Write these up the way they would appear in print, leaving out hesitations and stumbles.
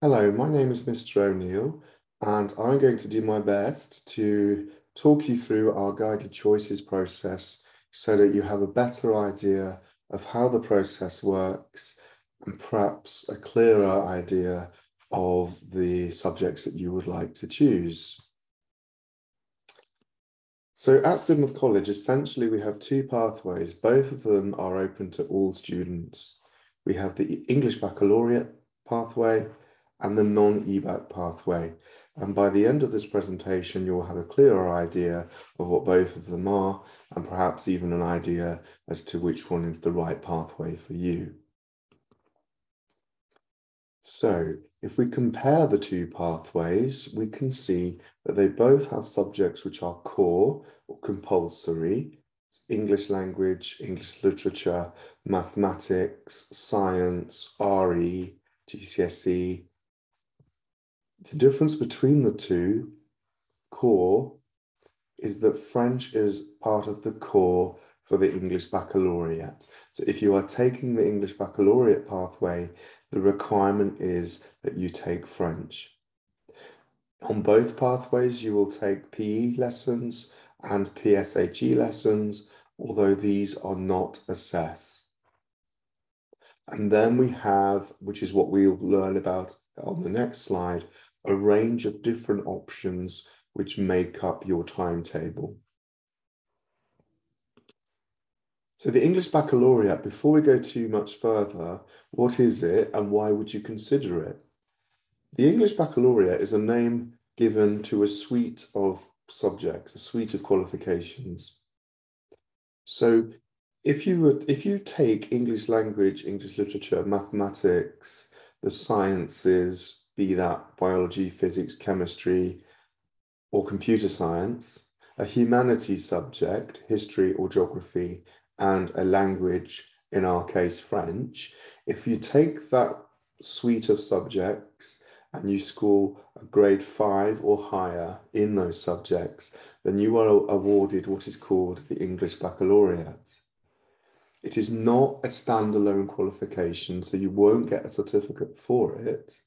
Hello, my name is Mr. O'Neill, and I'm going to do my best to talk you through our guided choices process so that you have a better idea of how the process works and perhaps a clearer idea of the subjects that you would like to choose. So at Sidmouth College, essentially we have two pathways. Both of them are open to all students. We have the English Baccalaureate pathway and the non-EBAC pathway. And by the end of this presentation, you'll have a clearer idea of what both of them are, and perhaps even an idea as to which one is the right pathway for you. So if we compare the two pathways, we can see that they both have subjects which are core or compulsory: English language, English literature, mathematics, science, RE, GCSE. The difference between the two, core, is that French is part of the core for the English Baccalaureate. So if you are taking the English Baccalaureate pathway, the requirement is that you take French. On both pathways, you will take PE lessons and PSHE lessons, although these are not assessed. And then we have, which is what we'll learn about on the next slide, a range of different options which make up your timetable. So the English Baccalaureate, before we go too much further, what is it and why would you consider it? The English Baccalaureate is a name given to a suite of subjects, a suite of qualifications. So if you take English language, English literature, mathematics, the sciences, be that biology, physics, chemistry, or computer science, a humanities subject, history or geography, and a language, in our case, French, if you take that suite of subjects and you score a grade 5 or higher in those subjects, then you are awarded what is called the English Baccalaureate. It is not a standalone qualification, so you won't get a certificate for it,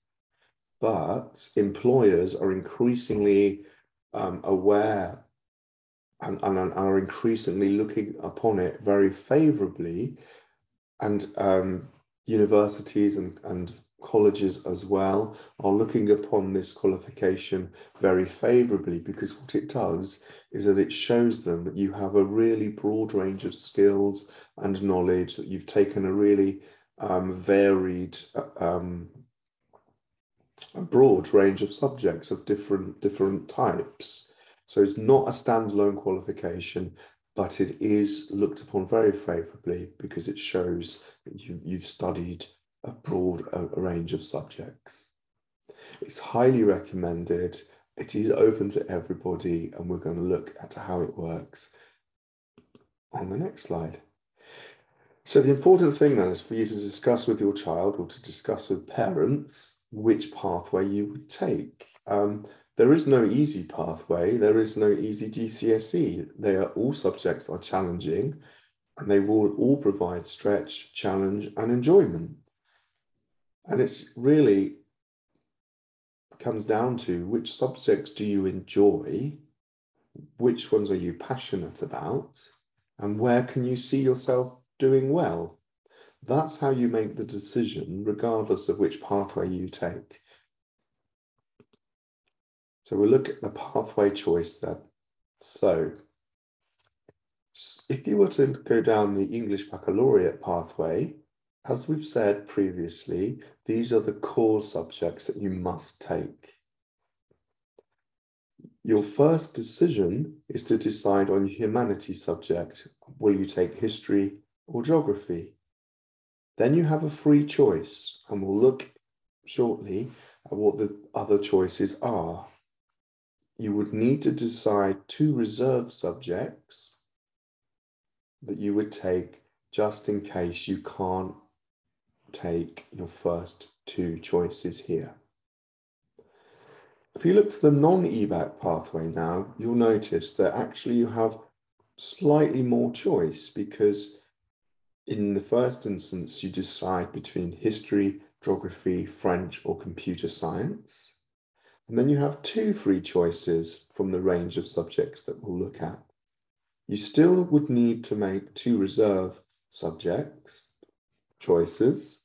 but employers are increasingly aware and are increasingly looking upon it very favorably, and universities and colleges as well are looking upon this qualification very favorably, because what it does is that it shows them that you have a really broad range of skills and knowledge, that you've taken a really varied a broad range of subjects of different types. So it's not a standalone qualification, but it is looked upon very favorably because it shows that you've studied a broad range of subjects. It's highly recommended. It is open to everybody, and we're going to look at how it works on the next slide. So the important thing then is for you to discuss with your child, or to discuss with parents, which pathway you would take. There is no easy pathway. There is no easy GCSE. All subjects are challenging, and they will all provide stretch, challenge, and enjoyment. And it's really comes down to which subjects do you enjoy, which ones are you passionate about, and where can you see yourself doing well. That's how you make the decision, regardless of which pathway you take. So we'll look at the pathway choice then. So if you were to go down the English Baccalaureate pathway, as we've said previously, these are the core subjects that you must take. Your first decision is to decide on your humanities subject. Will you take history or geography? Then you have a free choice, and we'll look shortly at what the other choices are. You would need to decide two reserved subjects that you would take just in case you can't take your first two choices here. If you look to the non-EBAC pathway now, you'll notice that actually you have slightly more choice, because in the first instance, you decide between history geography, French, or computer science. And then you have 2 free choices from the range of subjects that we'll look at. You still would need to make 2 reserve subjects choices.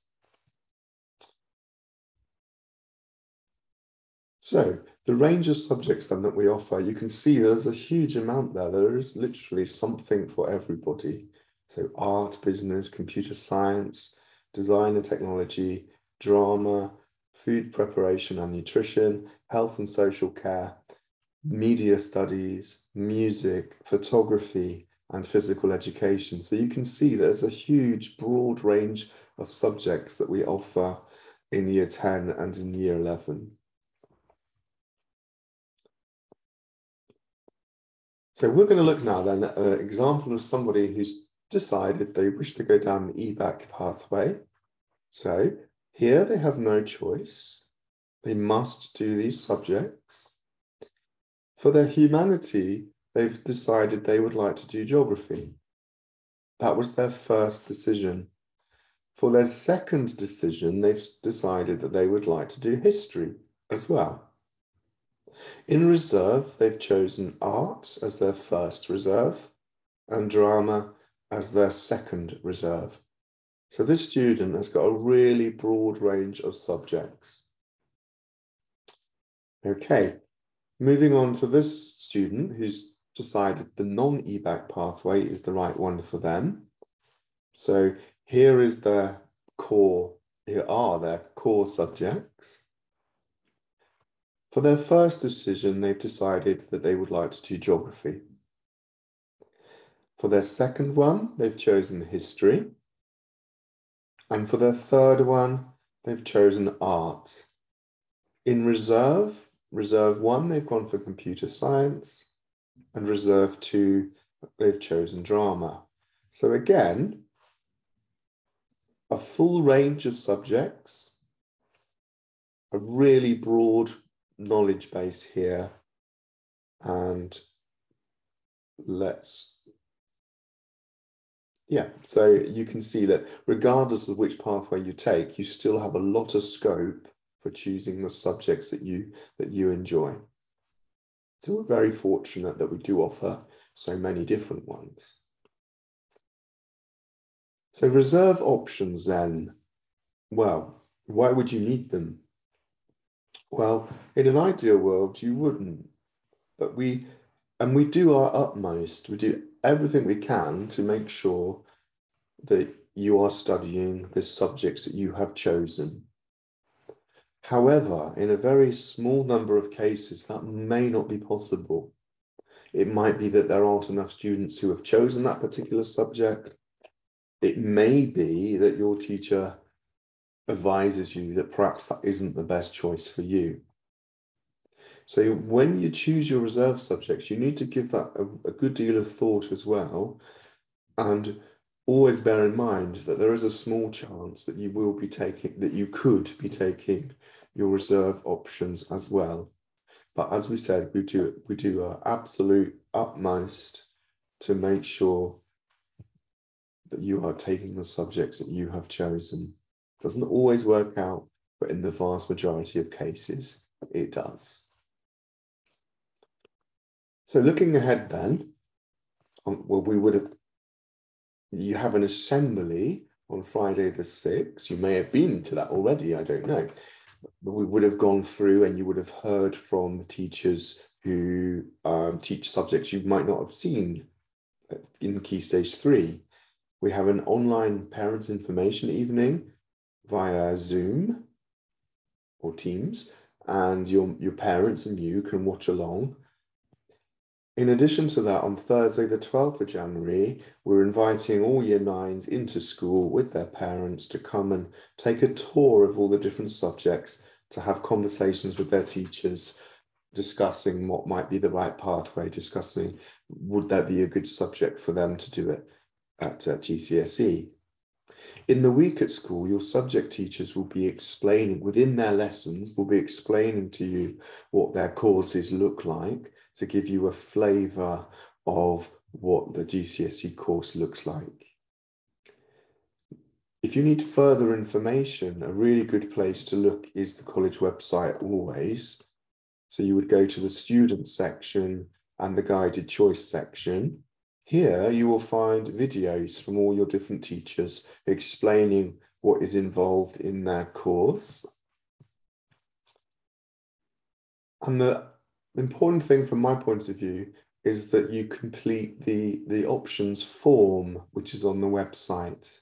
So the range of subjects then that we offer, you can see there's a huge amount there. There is literally something for everybody. So art, business, computer science, design and technology, drama, food preparation and nutrition, health and social care, media studies, music, photography, and physical education. So you can see there's a huge, broad range of subjects that we offer in year 10 and in year 11. So we're going to look now then at an example of somebody who's decided they wish to go down the EBacc pathway. So here they have no choice. They must do these subjects. For their humanity, they've decided they would like to do geography. That was their first decision. For their second decision, they've decided that they would like to do history as well. In reserve, they've chosen art as their first reserve and drama as their second reserve. So this student has got a really broad range of subjects. Okay, moving on to this student who's decided the non-EBacc pathway is the right one for them. So here is their core, here are their core subjects. For their first decision, they've decided that they would like to do geography. For their second one, they've chosen history. And for their third one, they've chosen art. In reserve 1, they've gone for computer science. And reserve 2, they've chosen drama. So again, a full range of subjects, a really broad knowledge base here, and so you can see that regardless of which pathway you take, you still have a lot of scope for choosing the subjects that you enjoy. So we're very fortunate that we do offer so many different ones. So reserve options then, well, why would you need them? Well, in an ideal world, you wouldn't, but we do our utmost. We do everything we can to make sure that you are studying the subjects that you have chosen. However, in a very small number of cases, that may not be possible. It might be that there aren't enough students who have chosen that particular subject. It may be that your teacher advises you that perhaps that isn't the best choice for you. So when you choose your reserve subjects, you need to give that a good deal of thought as well. And always bear in mind that there is a small chance that you could be taking your reserve options as well. But as we said, we do our absolute utmost to make sure that you are taking the subjects that you have chosen. It doesn't always work out, but in the vast majority of cases, it does. So looking ahead then, you have an assembly on Friday the 6th. You may have been to that already, I don't know. But we would have gone through and you would have heard from teachers who teach subjects you might not have seen in Key Stage 3. We have an online parents' information evening via Zoom or Teams, and your parents and you can watch along. In addition to that, on Thursday, the 12th of January, we're inviting all Year 9s into school with their parents to come and take a tour of all the different subjects, to have conversations with their teachers, discussing what might be the right pathway, discussing would that be a good subject for them to do it at GCSE. In the week at school, your subject teachers will be explaining, within their lessons, will be explaining to you what their courses look like, to give you a flavour of what the GCSE course looks like. If you need further information, a really good place to look is the college website always. So you would go to the student section and the guided choice section. Here you will find videos from all your different teachers explaining what is involved in their course. And the important thing from my point of view is that you complete the options form, which is on the website.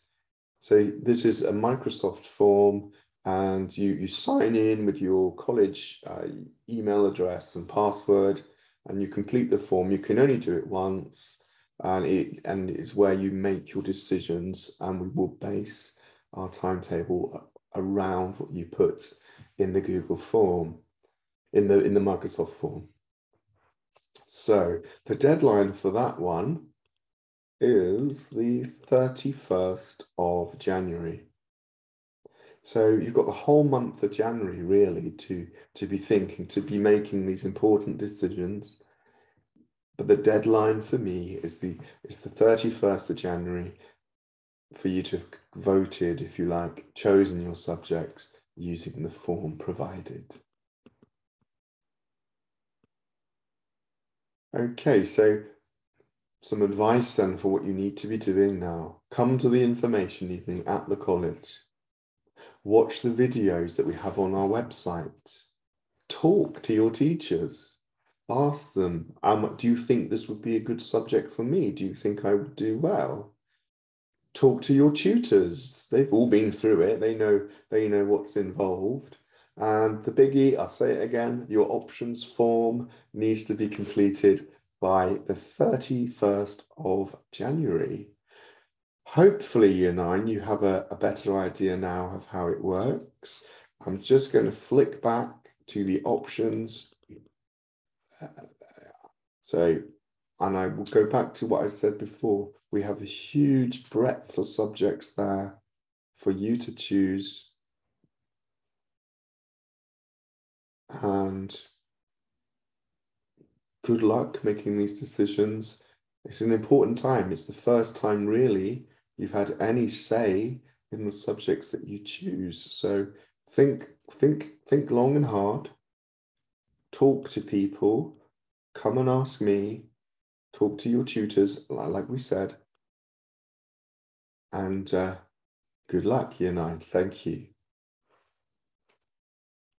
So this is a Microsoft form, and you sign in with your college email address and password, and you complete the form. You can only do it once, and it's where you make your decisions, and we will base our timetable around what you put in the Google form, in the Microsoft form. So the deadline for that one is the 31st of January. So you've got the whole month of January really to be thinking, to be making these important decisions. But the deadline for me is the 31st of January for you to have voted, if you like, chosen your subjects using the form provided. Okay, so some advice then for what you need to be doing now. Come to the information evening at the college. Watch the videos that we have on our website. Talk to your teachers. Ask them, do you think this would be a good subject for me? Do you think I would do well? Talk to your tutors. They've all been through it. They know what's involved. And the biggie, I'll say it again, your options form needs to be completed by the 31st of January. Hopefully, Year 9, you have a better idea now of how it works. I'm just going to flick back to the options. And I will go back to what I said before. We have a huge breadth of subjects there for you to choose. And good luck making these decisions. It's an important time. It's the first time really you've had any say in the subjects that you choose. So think long and hard. Talk to people. Come and ask me. Talk to your tutors, like we said. And good luck, Year 9. Thank you.